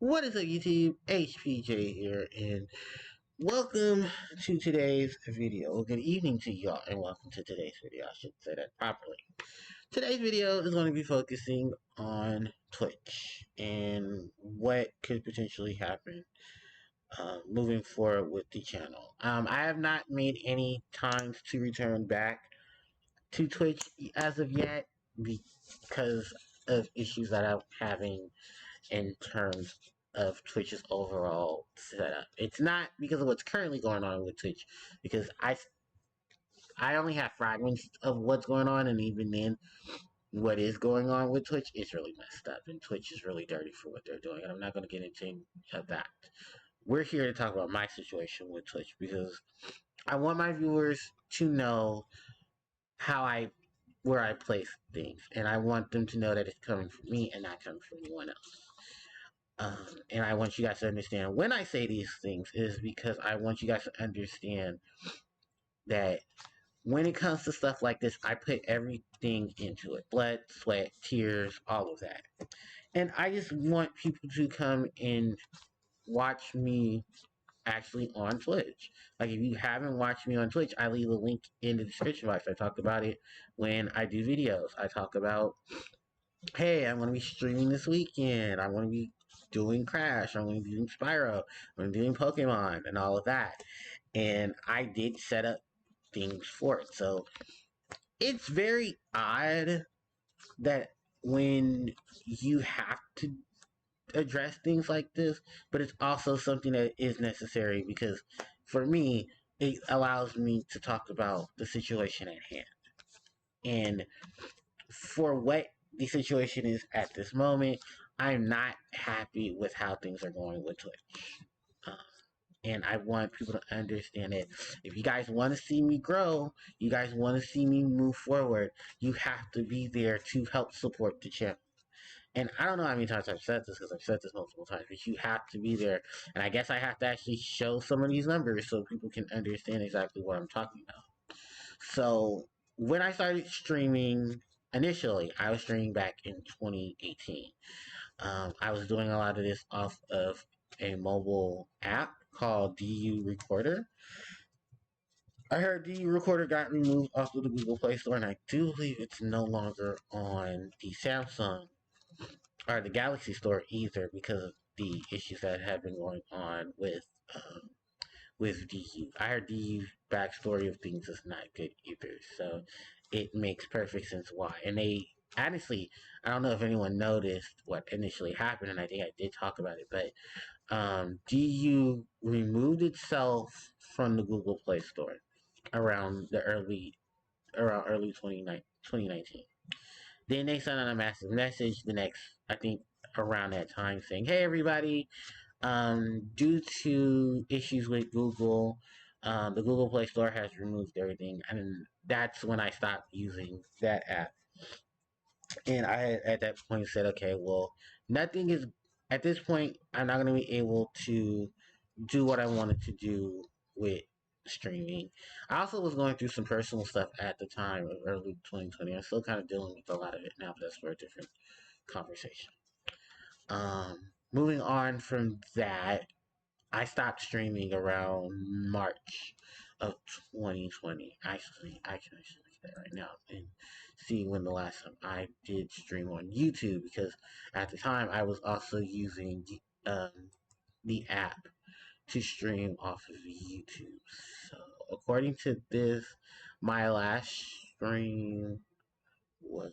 What is up, YouTube? HPJ here, and welcome to today's video. Well, good evening to y'all, and welcome to today's video. I should say that properly. Today's video is going to be focusing on Twitch and what could potentially happen moving forward with the channel. I have not made any times to return back to Twitch as of yet because of issues that I'm having in terms of Twitch's overall setup. It's not because of what's currently going on with Twitch, because I only have fragments of what's going on, and even then, what is going on with Twitch is really messed up, and Twitch is really dirty for what they're doing, and I'm not going to get into that. We're here to talk about my situation with Twitch, because I want my viewers to know where I place things, and I want them to know that it's coming from me and not coming from anyone else. And I want you guys to understand when I say these things is because I want you guys to understand that when it comes to stuff like this, I put everything into it. Blood, sweat, tears, all of that. And I just want people to come and watch me actually on Twitch. Like, if you haven't watched me on Twitch, I leave a link in the description box. I talk about it when I do videos. I talk about, hey, I'm going to be streaming this weekend. I'm going to be doing Crash. I'm going to be doing Spyro. I'm doing Pokemon and all of that. And I did set up things for it. So it's very odd that when you have to address things like this, but it's also something that is necessary because for me, it allows me to talk about the situation at hand. And for what the situation is at this moment, I'm not happy with how things are going with Twitch. Um, and I want people to understand that if you guys want to see me grow, you guys want to see me move forward, you have to be there to help support the channel. And I don't know how many times I've said this, because I've said this multiple times, but you have to be there. And I guess I have to actually show some of these numbers so people can understand exactly what I'm talking about. So when I started streaming, initially, I was streaming back in 2018. I was doing a lot of this off of a mobile app called DU Recorder. I heard DU Recorder got removed off of the Google Play Store, and I do believe it's no longer on the Samsung or the Galaxy Store either, because of the issues that have been going on with DU. I heard DU's backstory of things is not good either, so it makes perfect sense why. And they honestly, I don't know if anyone noticed what initially happened, and I think I did talk about it, but DU removed itself from the Google Play Store around early 2019. Then they sent out a massive message the next, I think, around that time, saying, "Hey, everybody, due to issues with Google, the Google Play Store has removed everything." And that's when I stopped using that app. And I had, at that point, said, okay, well, nothing is, at this point, I'm not going to be able to do what I wanted to do with streaming. I also was going through some personal stuff at the time of early 2020. I'm still kind of dealing with a lot of it now, but that's for a different conversation. Moving on from that, I stopped streaming around March of 2020. Actually, I can actually look at that right now and see when the last time I did stream on YouTube, because at the time I was also using the app to stream off of YouTube. So according to this, my last stream was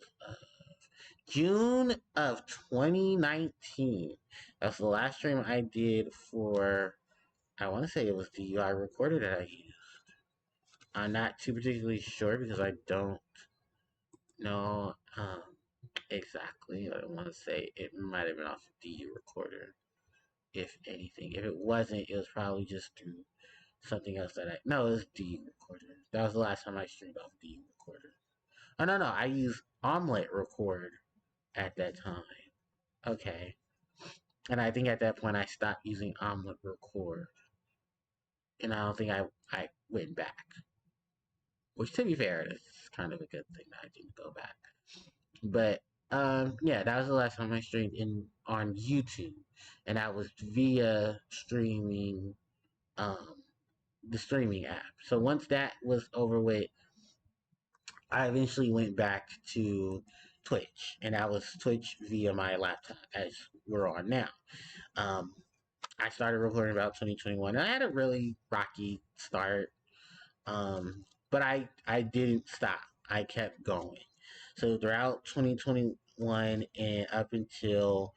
June of 2019. That's the last stream I did for, I want to say it was the UI recorder that I used. I'm not too particularly sure because I don't know exactly. I want to say it might have been off of DU recorder, if anything. If it wasn't, it was probably just through something else no, it was DU recorder. That was the last time I streamed off DU recorder. Oh, no, I used Omelette record at that time. Okay. And I think at that point I stopped using Omelette record. And I don't think I went back. Which, to be fair, is kind of a good thing that I didn't go back. But Yeah, that was the last time I streamed in on YouTube, and that was via streaming, um, the streaming app. So once that was over with, I eventually went back to Twitch, and that was Twitch via my laptop, as we're on now. Um, I started recording about 2021, and I had a really rocky start, but I didn't stop. I kept going. So throughout 2021 and up until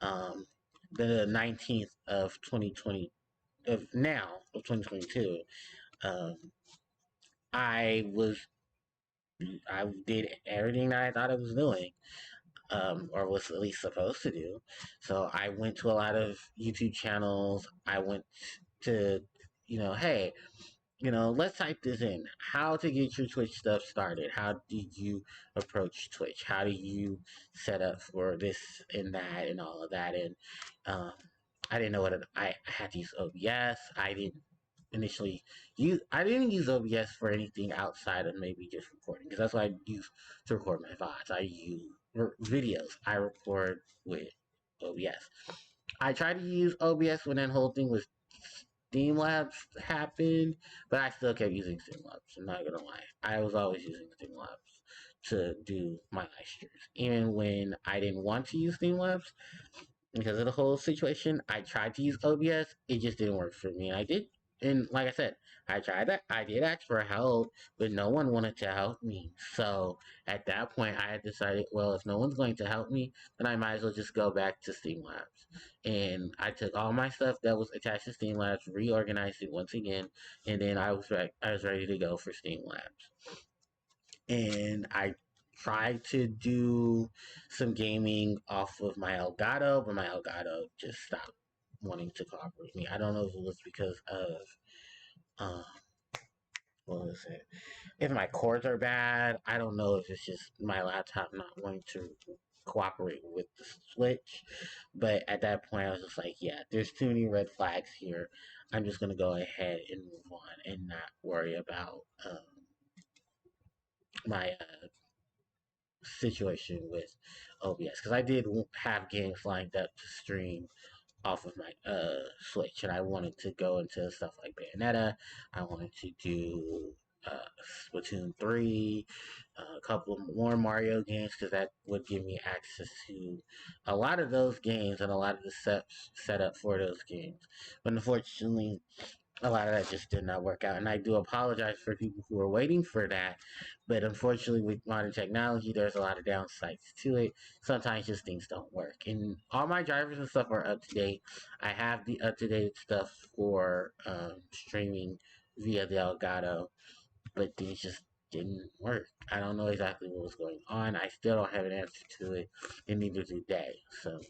the 19th of 2020 of now of 2022, um, I was I did everything that I thought I was doing, or was at least supposed to do. So I went to a lot of YouTube channels. I went to, hey, let's type this in. How to get your Twitch stuff started. How did you approach Twitch? How do you set up for this and that and all of that? And um, I didn't know I had to use OBS. I didn't use OBS for anything outside of maybe just recording, because that's what I use to record my VODs. I use videos. I record with OBS. I tried to use OBS when that whole thing was Streamlabs happened, but I still kept using Streamlabs. I'm not gonna lie. I was always using Streamlabs to do my live streams. Even when I didn't want to use Streamlabs, because of the whole situation, I tried to use OBS. It just didn't work for me. And like I said, I tried that. I did ask for help, but no one wanted to help me. So at that point, I had decided, well, if no one's going to help me, then I might as well just go back to Streamlabs. And I took all my stuff that was attached to Streamlabs, reorganized it once again, and then I was ready to go for Streamlabs. And I tried to do some gaming off of my Elgato, but my Elgato just stopped wanting to cooperate with me. I don't know if it was because of um, what was it? If my cords are bad, I don't know if it's just my laptop not wanting to cooperate with the Switch. But at that point, I was just like, yeah, there's too many red flags here. I'm just gonna go ahead and move on and not worry about my situation with OBS, because I did have games lined up to stream off of my Switch, and I wanted to go into stuff like Bayonetta. I wanted to do Splatoon 3, a couple more Mario games, because that would give me access to a lot of those games and a lot of the setup for those games. But unfortunately, a lot of that just did not work out. And I do apologize for people who are waiting for that. But unfortunately, with modern technology, there's a lot of downsides to it. Sometimes just things don't work. And all my drivers and stuff are up to date. I have the up to date stuff for streaming via the Elgato, but things just didn't work. I don't know exactly what was going on. I still don't have an answer to it, and neither do they. So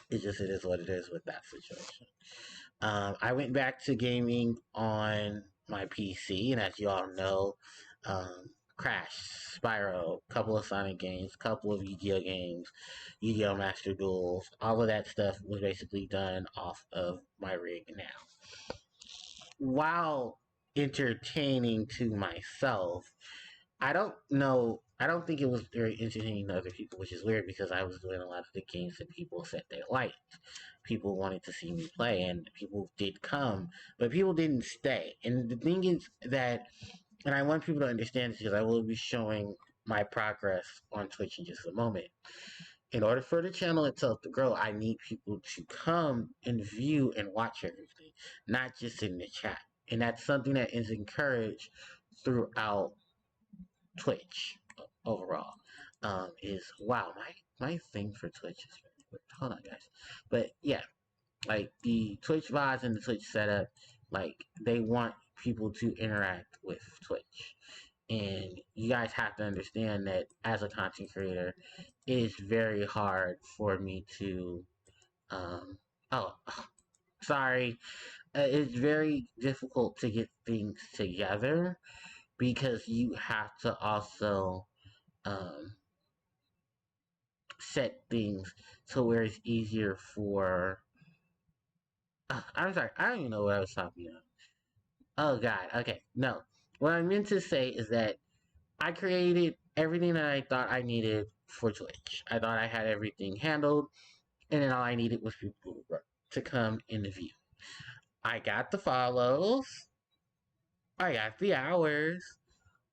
it is what it is with that situation. I went back to gaming on my PC, and as you all know, Crash, Spyro, couple of Sonic games, couple of Yu-Gi-Oh games, Yu-Gi-Oh Master Duels, all of that stuff was basically done off of my rig now. While entertaining to myself, I don't know. I don't think it was very entertaining to other people, which is weird because I was doing a lot of the games that people said they liked. People wanted to see me play, and people did come, but people didn't stay. And the thing is that, and I want people to understand this because I will be showing my progress on Twitch in just a moment. In order for the channel itself to grow, I need people to come and view and watch everything, not just in the chat. And that's something that is encouraged throughout Twitch overall. Is wow, my thing for Twitch is very weird. Hold on, guys. But yeah, like the Twitch VODs and the Twitch setup, like they want people to interact with Twitch. And you guys have to understand that as a content creator, it is very hard for me to, um, oh, sorry. It's very difficult to get things together because you have to also, um, set things to where it's easier for. I'm sorry, I don't even know what I was talking about. Oh God, okay, no. What I meant to say is that I created everything that I thought I needed for Twitch. I thought I had everything handled, and then all I needed was people to come in the view. I got the follows, I got the hours.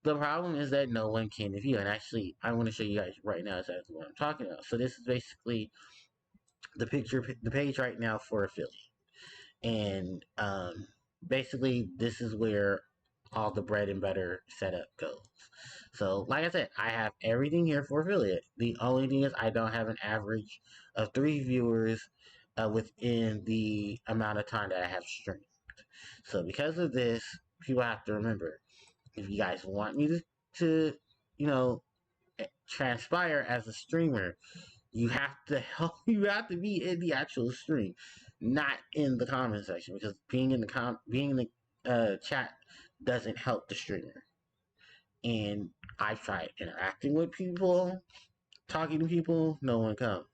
The problem is that no one came to view, and actually, I want to show you guys right now exactly what I'm talking about. So this is basically the page right now for affiliate, and basically this is where all the bread and butter setup goes. So, like I said, I have everything here for affiliate. The only thing is I don't have an average of 3 viewers within the amount of time that I have streamed. So, because of this, people have to remember, if you guys want me to you know, transpire as a streamer, you have to help. You have to be in the actual stream, not in the comment section, because being in the chat doesn't help the streamer. And I've tried interacting with people, talking to people, no one comes.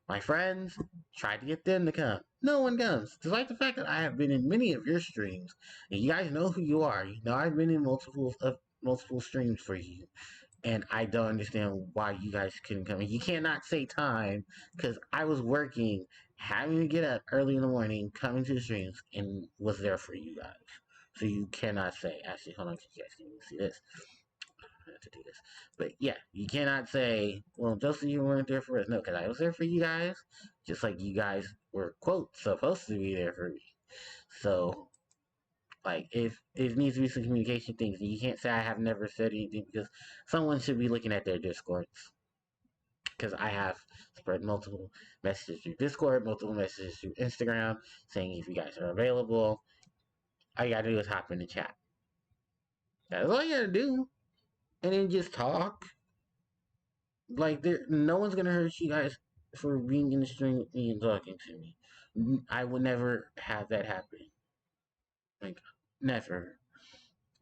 My friends, tried to get them to come. No one comes. Despite the fact that I have been in many of your streams, and you guys know who you are. You know I've been in multiple streams for you, and I don't understand why you guys couldn't come. And you cannot say time, because I was working, having to get up early in the morning, coming to the streams, and was there for you guys. So you cannot say. Actually, hold on, you guys can even see this. I have to do this. But yeah, you cannot say, well, Justin, you weren't there for us. No, because I was there for you guys, just like you guys were, quote, supposed to be there for me. So, like, if it needs to be some communication things, you can't say I have never said anything, because someone should be looking at their Discords. Because I have spread multiple messages through Discord, multiple messages through Instagram, saying if you guys are available, all you gotta do is hop in the chat. That's all you gotta do. And then just talk. Like, no one's gonna hurt you guys for being in the stream with me and talking to me. I would never have that happen. Like, never.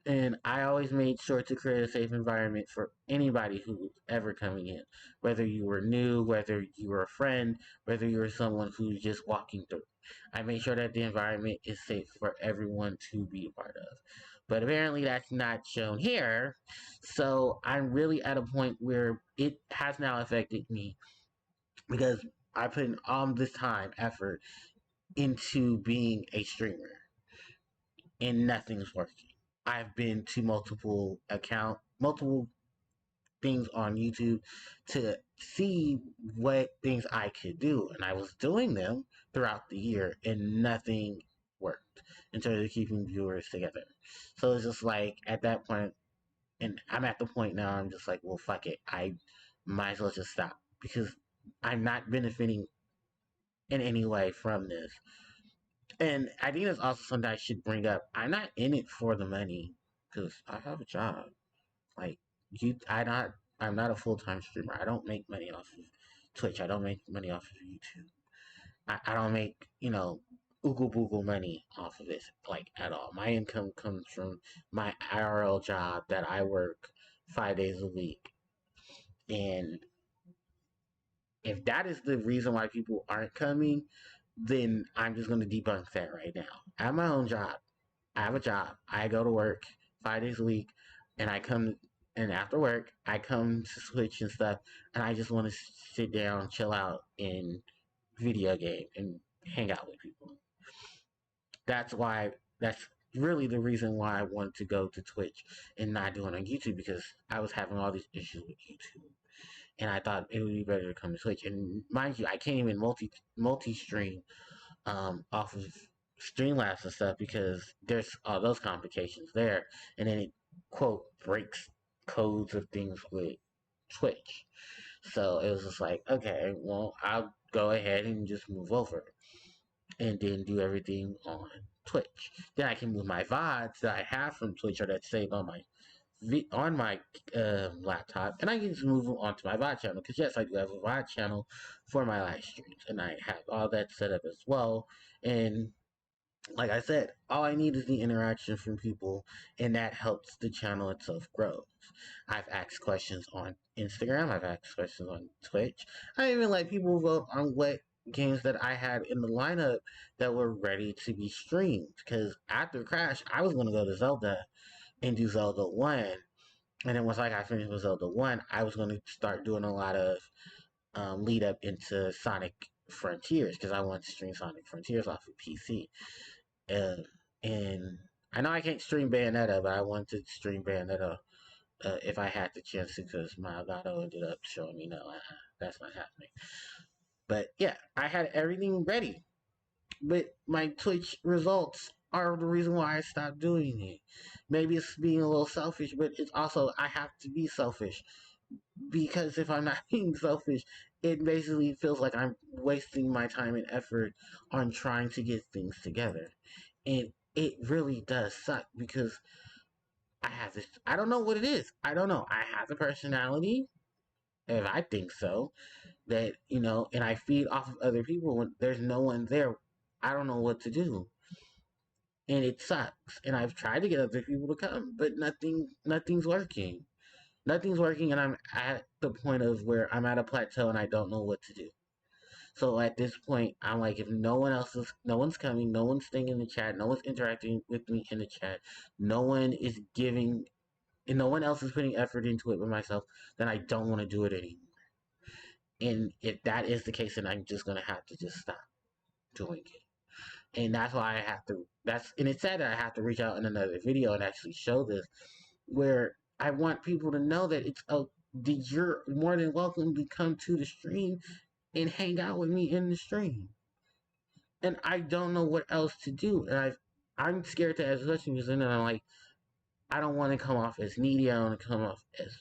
And I always made sure to create a safe environment for anybody who was ever coming in. Whether you were new, whether you were a friend, whether you were someone who's just walking through. I made sure that the environment is safe for everyone to be a part of. But apparently that's not shown here. So I'm really at a point where it has now affected me, because I put in all this time, effort into being a streamer, and nothing's working. I've been to multiple things on YouTube to see what things I could do, and I was doing them throughout the year, and nothing worked in terms of keeping viewers together. So it's just like, at that point, and I'm at the point now, I'm just like, well, fuck it, I might as well just stop, because I'm not benefiting in any way from this. And I think that's also something I should bring up. I'm not in it for the money, because I have a job. Like, I'm not a full time streamer. I don't make money off of Twitch. I don't make money off of YouTube. I don't make, oogle boogle money off of it, like, at all. My income comes from my IRL job that I work 5 days a week. And if that is the reason why people aren't coming, then I'm just going to debunk that right now. I have my own job. I have a job. I go to work 5 days a week, and and after work, I come to Switch and stuff, and I just want to sit down, chill out, and video game and hang out with people. That's really the reason why I wanted to go to Twitch and not do it on YouTube, because I was having all these issues with YouTube. And I thought it would be better to come to Twitch. And mind you, I can't even multi stream off of Streamlabs and stuff, because there's all those complications there, and then it, quote, breaks codes of things with Twitch. So it was just like, okay, well, I'll go ahead and just move over, and then do everything on Twitch. Then I can move my VODs that I have from Twitch, or that's saved on my laptop, and I can just move them onto my VOD channel, because yes, I do have a VOD channel for my live streams, and I have all that set up as well. And like I said, all I need is the interaction from people, and that helps the channel itself grow. I've asked questions on Instagram, I've asked questions on Twitch. I even let people vote on what games that I had in the lineup that were ready to be streamed, because after Crash, I was going to go to Zelda and do Zelda 1, And then once I got finished with Zelda 1, I was going to start doing a lot of lead up into Sonic Frontiers because I want to stream Sonic Frontiers off of PC. And I know I can't stream Bayonetta, but I want to stream Bayonetta if I had the chance to, because my Elgato ended up showing me no, that's not happening. But yeah, I had everything ready, but my Twitch results are the reason why I stopped doing it. Maybe it's being a little selfish, but it's also I have to be selfish because if I'm not being selfish, it basically feels like I'm wasting my time and effort on trying to get things together. And it really does suck because I have this, I don't know what it is. I don't know. I have a personality, if I think so, that, and I feed off of other people when there's no one there. I don't know what to do. And it sucks. And I've tried to get other people to come, but nothing's working. Nothing's working, and I'm at the point of where I'm at a plateau and I don't know what to do. So at this point, I'm like, if no one's coming, no one's staying in the chat, no one's interacting with me in the chat, no one is giving, and no one else is putting effort into it but myself, then I don't want to do it anymore. And if that is the case, then I'm just gonna have to just stop doing it. And that's why I have to. And it's sad that I have to reach out in another video and actually show this, where I want people to know that you're more than welcome to come to the stream and hang out with me in the stream. And I don't know what else to do. And I'm scared to ask questions, because then I'm like, I don't want to come off as needy. I don't want to come off as,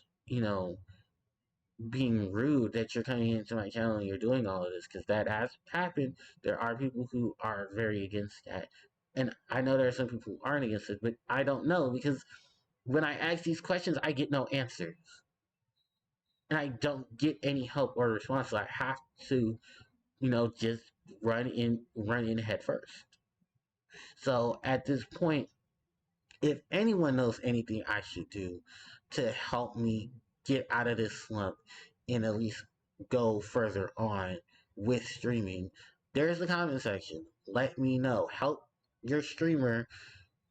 being rude, that you're coming into my channel and you're doing all of this, because that has happened. There are people who are very against that. And I know there are some people who aren't against it, but I don't know, because when I ask these questions, I get no answers. And I don't get any help or response. So I have to, just run in head first. So at this point, if anyone knows anything I should do to help me get out of this slump and at least go further on with streaming, there's the comment section. Let me know. Help your streamer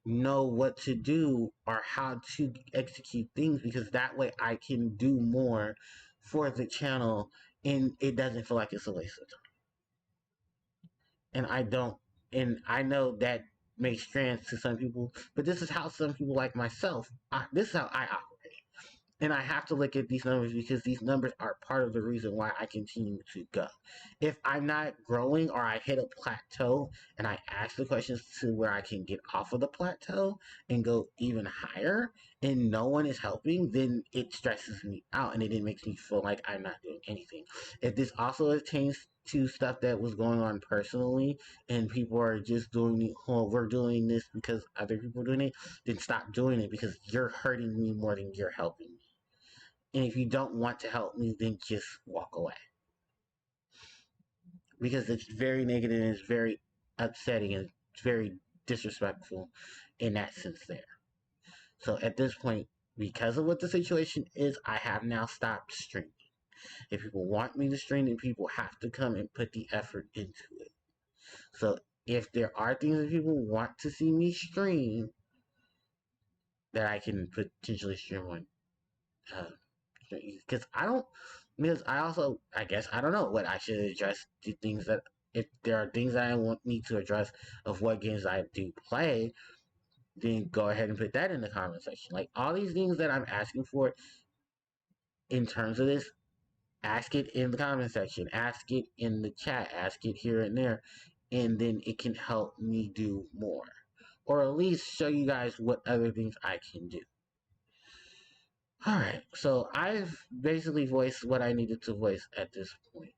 know what to do or how to execute things, because that way I can do more for the channel and it doesn't feel like it's a waste of time. And I know that makes sense to some people, but this is how some people like myself, this is how I operate. And I have to look at these numbers, because these numbers are part of the reason why I continue to go. If I'm not growing, or I hit a plateau and I ask the questions to where I can get off of the plateau and go even higher, and no one is helping, then it stresses me out and it makes me feel like I'm not doing anything. If this also pertains to stuff that was going on personally and people are just doing, we're doing this because other people are doing it, then stop doing it, because you're hurting me more than you're helping me. And if you don't want to help me, then just walk away. Because it's very negative and it's very upsetting and it's very disrespectful in that sense there. So at this point, because of what the situation is, I have now stopped streaming. If people want me to stream, then people have to come and put the effort into it. So if there are things that people want to see me stream, that I can potentially stream on, because I guess I don't know what I should address. The things that, if there are things that I need to address of what games I do play, then go ahead and put that in the comment section. Like, all these things that I'm asking for in terms of this, ask it in the comment section, ask it in the chat, ask it here and there, and then it can help me do more, or at least show you guys what other things I can do. Alright, so I've basically voiced what I needed to voice at this point.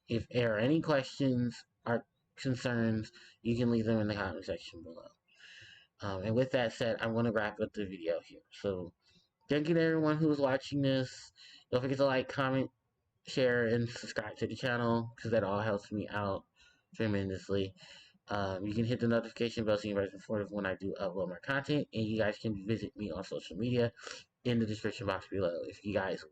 If there are any questions or concerns, you can leave them in the comment section below. And with that said, I'm going to wrap up the video here. So, thank you to everyone who's watching this. Don't forget to like, comment, share, and subscribe to the channel, because that all helps me out tremendously. You can hit the notification bell so you can be informed when I do upload my content, and you guys can visit me on social media in the description box below. If you guys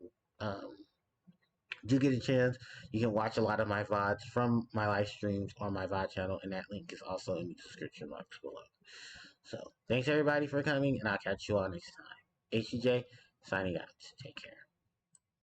do get a chance, you can watch a lot of my VODs from my live streams on my VOD channel, and that link is also in the description box below. So, thanks everybody for coming, and I'll catch you all next time. HJ, signing out. Take care.